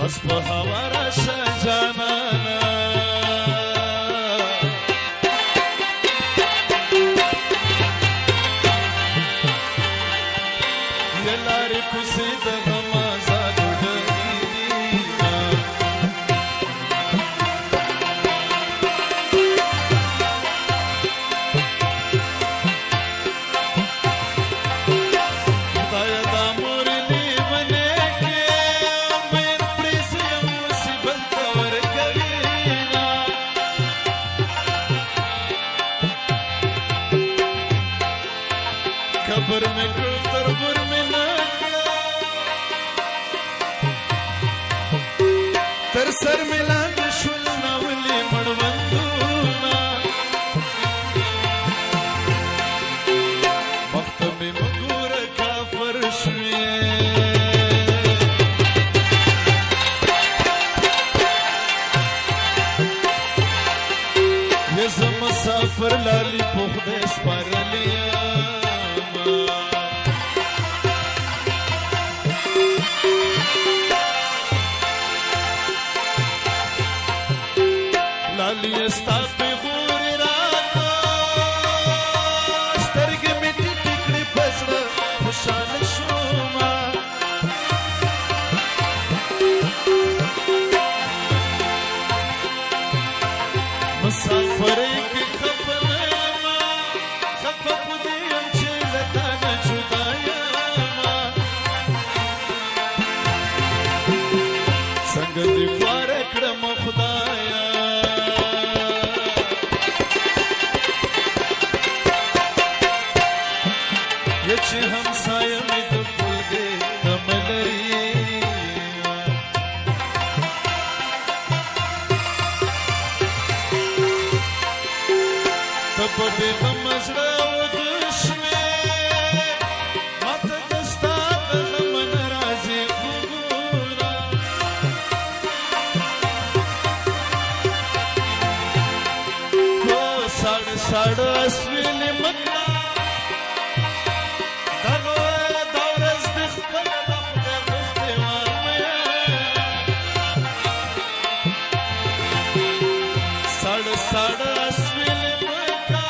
بس په هوا راشه جانانا د لارې کوڅې د غم ازادو ډکې دي خدایه دا مور لیونې کې مین پرې سه یم مصیبت ته ورکوي نه قبر مې کړ تربور مې نه تر سر مې لاندې شول ناولې مړوندونه وخت مې مګوره کافر شوې یې زه مسافر لالي په خدای سپارلی लाली स्ता पे गोरी राता स्तरगे में टिकड़ी फसड़ खुशाल शोमा मुसाफर के खपना खप दियम चलता न जुदाया संग दीवार क्रम खुदाया چې همسایه مې د ګلګې غم لري ته په بېغمه زړه وږه شوې ماته د ستا د غم نه راځي وګوره هو ساړه ساړه اسویلې مکړه ساړه اسویلې مکا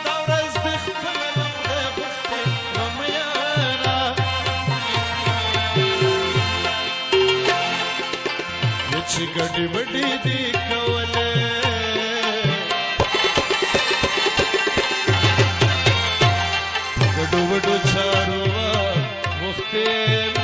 دا ورځ د خپل خدای غوښتې غم یاره چې ګډې وډې دي کولې ګډو وډو چارو وختې